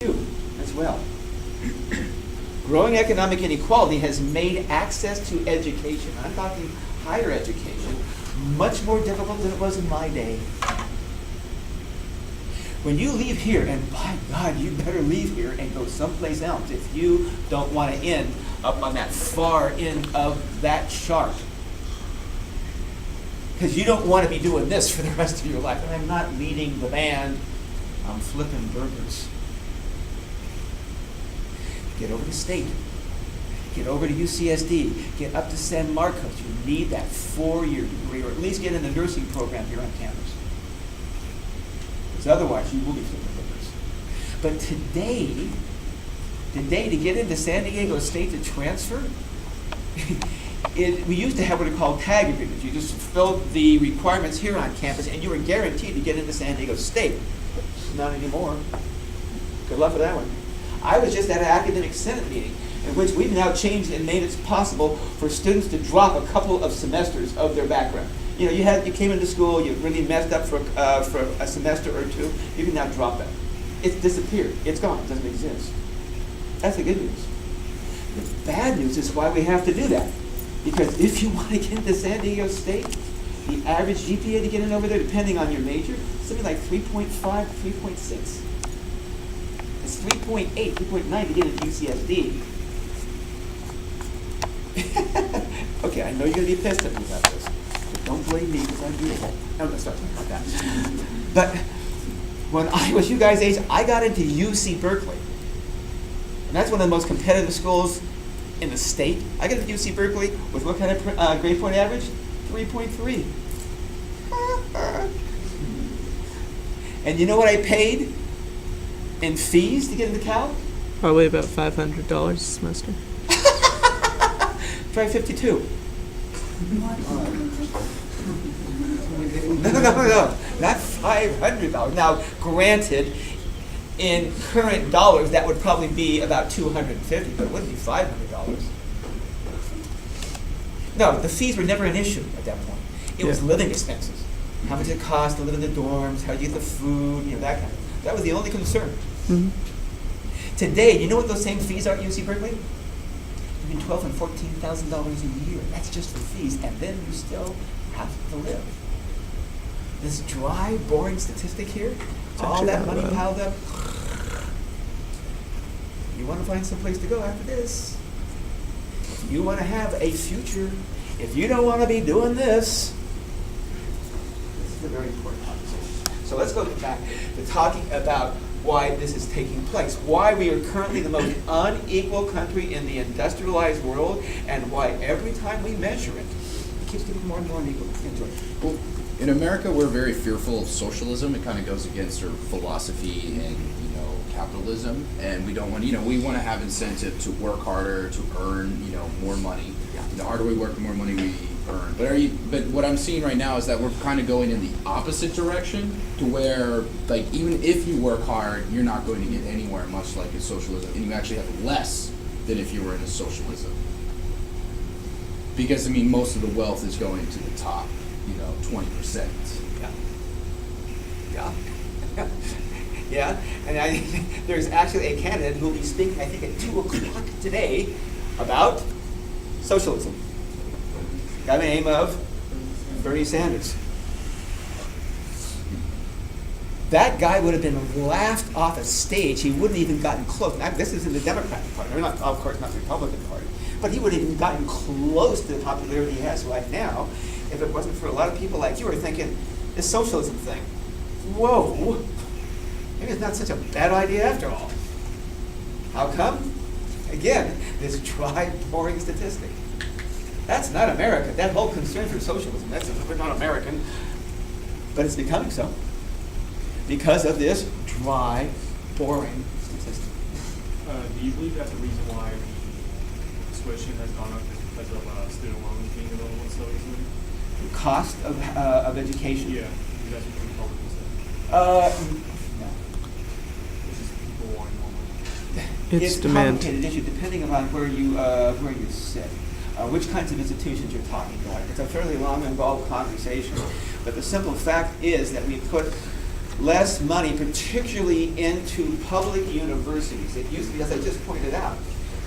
you as well. Growing economic inequality has made access to education, I'm talking higher education, much more difficult than it was in my day. When you leave here, and by God, you better leave here and go someplace else if you don't want to end up on that far end of that chart. Because you don't want to be doing this for the rest of your life. And I'm not leading the band, I'm flipping burgers. Get over to State. Get over to UCSD. Get up to San Marcos. You need that 4-year degree, or at least get in the nursing program here on campus. Because otherwise, you will be flipping burgers. But today, to get into San Diego State to transfer, we used to have what are called tag agreements. You just filled the requirements here on campus, and you were guaranteed to get into San Diego State. Not anymore. Good luck with that one. I was just at an academic senate meeting in which we've now changed and made it possible for students to drop a couple of semesters of their background. You know, you came into school, you really messed up for a semester or two, you can now drop that. It's disappeared. It's gone. It doesn't exist. That's the good news. The bad news is why we have to do that. Because if you want to get into San Diego State, the average GPA to get in over there, depending on your major, is something like 3.5, 3.6. It's 3.8, 3.9 to get into UCSD. Okay, I know you're going to be pissed at me about this, but don't blame me because I'm beautiful. No, let's not talk about that. But when I was you guys' age, I got into UC Berkeley. And that's one of the most competitive schools in the state. I got into UC Berkeley with what kind of grade point average? 3.3. And you know what I paid in fees to get into Cal? Probably about $500 a semester. Try 52. No, not $500. Now, granted, in current dollars, that would probably be about $250, but it wouldn't be $500. No, the fees were never an issue at that point. It was living expenses. How much it cost to live in the dorms, how you get the food, that kind of thing. That was the only concern. Mm-hmm. Today, you know what those same fees are at UC Berkeley? Between $12,000 and $14,000 a year. That's just for fees, and then you still have to live. This dry, boring statistic here, all that money piled up. You want to find some place to go after this. If you want to have a future, if you don't want to be doing this is a very important conversation. So let's go back to talking about why this is taking place, why we are currently the most unequal country in the industrialized world, and why every time we measure it, it keeps getting more and more unequal. Enjoy. Well, in America, we're very fearful of socialism. It kind of goes against our philosophy and capitalism, and we don't want we want to have incentive to work harder, to earn more money. Yeah. The harder we work, the more money we earn. But what I'm seeing right now is that we're kind of going in the opposite direction, to where even if you work hard, you're not going to get anywhere, much like in socialism, and you actually have less than if you were in a socialism. Because most of the wealth is going to the top, 20%. Yeah. Yeah, and there's actually a candidate who will be speaking, I think, at 2 o'clock today about socialism. Guy by the name of Bernie Sanders. That guy would have been laughed off a stage. He wouldn't have even gotten close. Now, this is in the Democratic Party, of course not the Republican Party, but he wouldn't have even gotten close to the popularity he has right now if it wasn't for a lot of people like you who are thinking, this socialism thing, whoa, maybe it's not such a bad idea after all. How come? Again, this dry, boring statistic. That's not America. That whole concern for socialism, we're not American. But it's becoming so because of this dry, boring statistic. Do you believe that's the reason why the tuition has gone up because of student loans being available in studies? The cost of education? Yeah, that's what the Republicans say. No. It's just people wanting more money. It's a complicated issue depending upon where you sit. Which kinds of institutions you're talking about. It's a fairly long, involved conversation. But the simple fact is that we put less money, particularly into public universities. It used to be, as I just pointed out,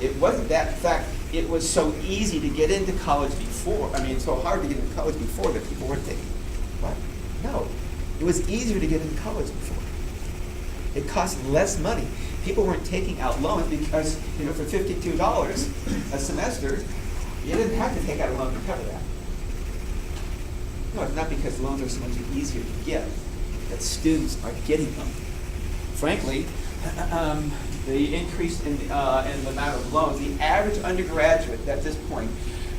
it wasn't that. In fact, it was so easy to get into college before, so hard to get into college before that people weren't taking. What? No. It was easier to get into college before. It cost less money. People weren't taking out loans because, for $52 a semester, you didn't have to take out a loan to cover that. No, it's not because loans are so much easier to get that students are getting them. Frankly, the increase in the amount of loans, the average undergraduate at this point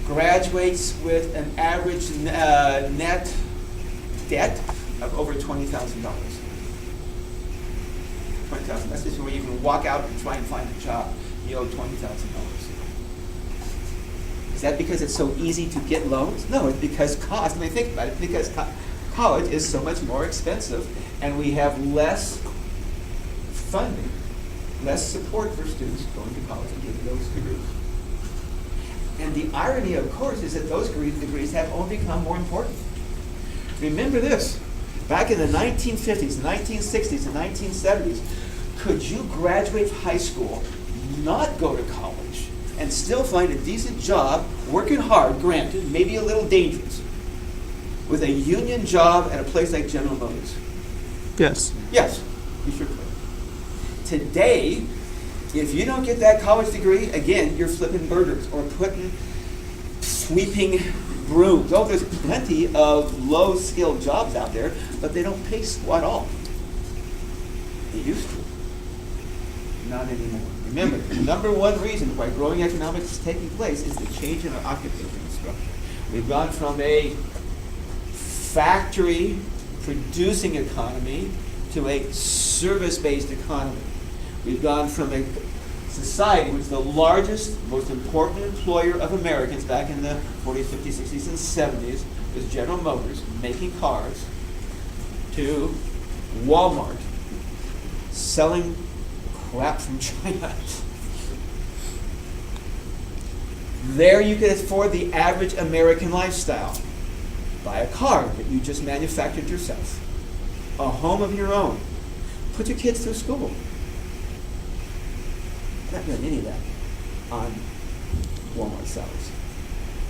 graduates with an average net debt of over $20,000. $20,000. That's just where you can walk out and try and find a job. You owe $20,000. Is that because it's so easy to get loans? No, it's because cost. Think about it. Because college is so much more expensive, and we have less funding, less support for students going to college and getting those degrees. And the irony, of course, is that those degrees have only become more important. Remember this. Back in the 1950s, 1960s, and 1970s, could you graduate high school, not go to college, and still find a decent job, working hard, granted, maybe a little dangerous, with a union job at a place like General Motors? Yes. Yes, you sure could. Today, if you don't get that college degree, again, you're flipping burgers or sweeping brooms. Oh, there's plenty of low-skilled jobs out there, but they don't pay squat all. They used to. Not anymore. Remember, the number one reason why growing economics is taking place is the change in our occupational structure. We've gone from a factory-producing economy to a service-based economy. We've gone from a society which was the largest, most important employer of Americans back in the 40s, 50s, 60s, and 70s was General Motors making cars, to Walmart selling crap from China. There you could afford the average American lifestyle. Buy a car that you just manufactured yourself. A home of your own. Put your kids through school. Not doing any of that on Walmart sellers.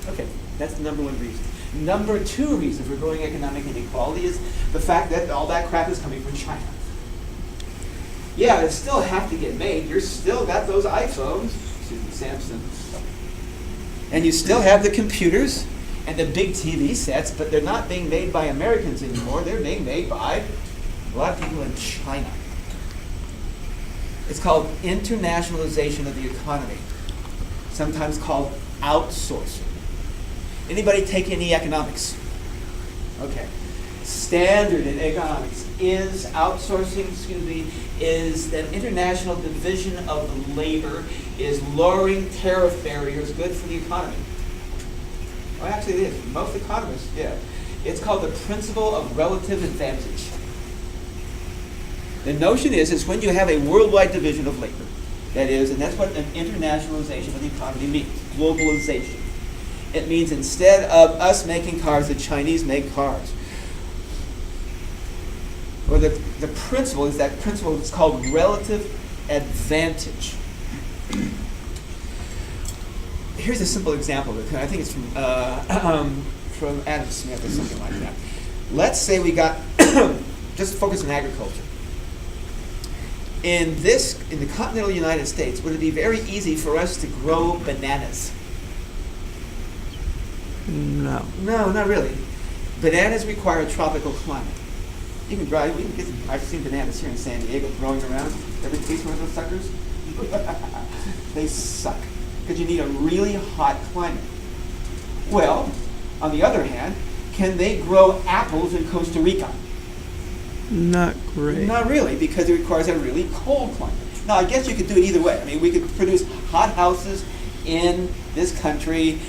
Okay, that's the number one reason. Number two reason for growing economic inequality is the fact that all that crap is coming from China. Yeah, they still have to get made. You're still got those iPhones, Samsung, and you still have the computers and the big TV sets, but they're not being made by Americans anymore. They're being made by a lot of people in China. It's called internationalization of the economy, sometimes called outsourcing. Anybody take any economics? Okay. Standard in economics is outsourcing, is an international division of labor, is lowering tariff barriers good for the economy. Well, actually it is. Most economists, yeah. It's called the principle of relative advantage. The notion is when you have a worldwide division of labor, that is, and that's what an internationalization of the economy means, globalization. It means instead of us making cars, the Chinese make cars. Or the principle is that principle is called relative advantage. Here's a simple example of it. I think it's from Adam Smith or something like that. Let's say we got, just focus on agriculture. In the continental United States, would it be very easy for us to grow bananas? No. No, not really. Bananas require a tropical climate. You can drive, we can get, I've seen bananas here in San Diego growing around. Ever taste one of those suckers? They suck, because you need a really hot climate. Well, on the other hand, can they grow apples in Costa Rica? Not great. Not really, because it requires a really cold climate. Now, I guess you could do it either way. I mean, we could produce hot houses in this country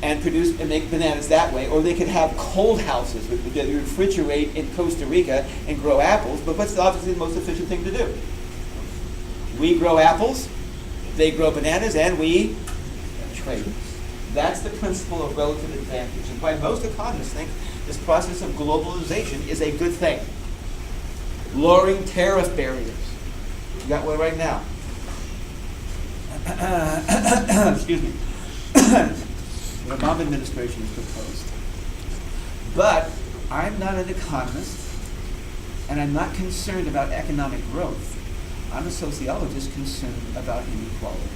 and make bananas that way, or they could have cold houses that refrigerate in Costa Rica and grow apples. But what's obviously the most efficient thing to do? We grow apples, they grow bananas, and we trade. That's the principle of relative advantage, and why most economists think this process of globalization is a good thing. Lowering tariff barriers. You got one right now. Excuse me. The Obama administration has proposed. But I'm not an economist, and I'm not concerned about economic growth. I'm a sociologist concerned about inequality.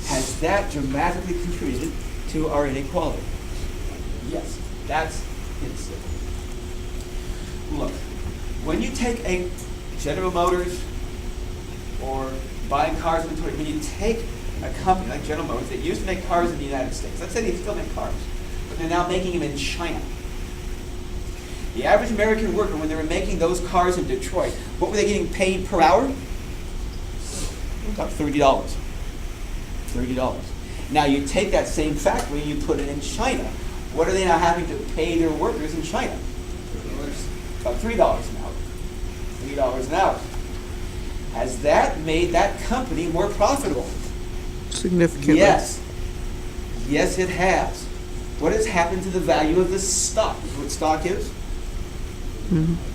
Has that dramatically contributed to our inequality? Yes, that's instant. Look, when you take a General Motors or buying cars in Detroit, when you take a company like General Motors that used to make cars in the United States, let's say they still make cars, but they're now making them in China. The average American worker, when they were making those cars in Detroit, what were they getting paid per hour? About $30. $30. Now you take that same factory and you put it in China. What are they now having to pay their workers in China? About $3 an hour. $3 an hour. Has that made that company more profitable? Significantly. Yes. Yes, it has. What has happened to the value of the stock? You know what stock is?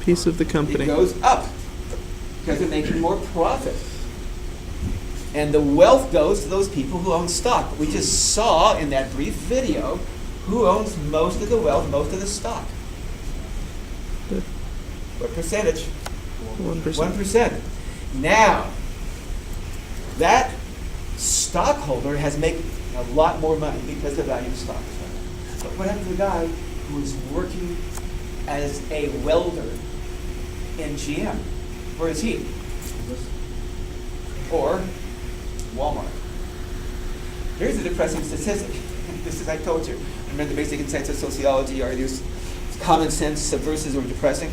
Piece of the company. It goes up because they're making more profit. And the wealth goes to those people who own stock. But we just saw in that brief video who owns most of the wealth, most of the stock. Good. What percentage? 1%. 1%. Now, that stockholder has made a lot more money because the value of stock is higher. But what happened to the guy who is working as a welder in GM? Where is he? Or Walmart. Here's a depressing statistic. This is, I told you, remember the basic insights of sociology are these common sense versus or depressing?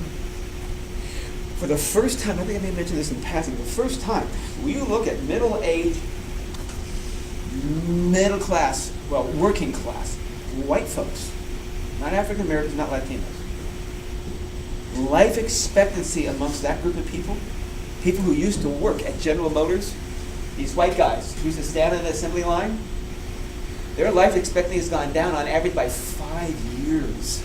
For the first time, I think I may mention this in passing, the first time, when you look at middle-aged, middle class, well, working class, white folks, not African Americans, not Latinos, life expectancy amongst that group of people who used to work at General Motors, these white guys who used to stand on the assembly line, their life expectancy has gone down on average by 5 years.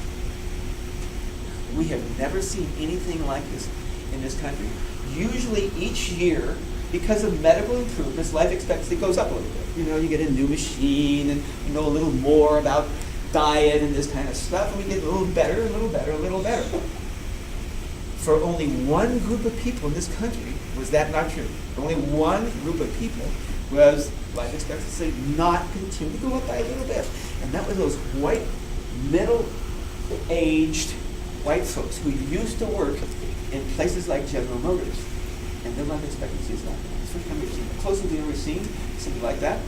We have never seen anything like this in this country. Usually each year, because of medical improvements, life expectancy goes up a little bit. You know, you get a new machine and you know a little more about diet and this kind of stuff, and we get a little better, a little better, a little better. For only one group of people in this country was that not true. For only one group of people was life expectancy not continue to go up by a little bit. And that was those white, middle-aged white folks who used to work in places like General Motors. And their life expectancy is not down. The first time we've seen, the closest we've ever seen something like that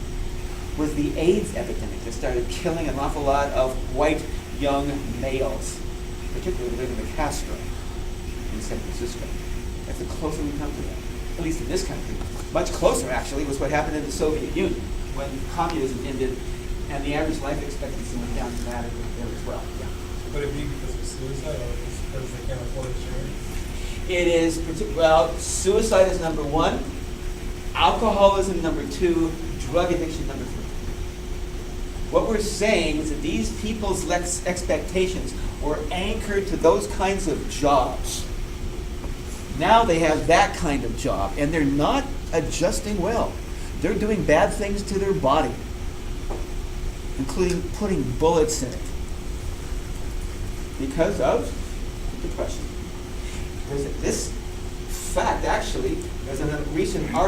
was the AIDS epidemic that started killing an awful lot of white young males, particularly living in Castro in San Francisco. That's the closer we come to that, at least in this country. Much closer, actually, was what happened in the Soviet Union when communism ended and the average life expectancy went down dramatically there as well. Yeah. Would it be because of suicide or because they can't afford insurance? It is, well, suicide is number one, alcoholism number two, drug addiction number three. What we're saying is that these people's expectations were anchored to those kinds of jobs. Now they have that kind of job, and they're not adjusting well. They're doing bad things to their body, including putting bullets in it because of depression. This fact, actually, there's a recent article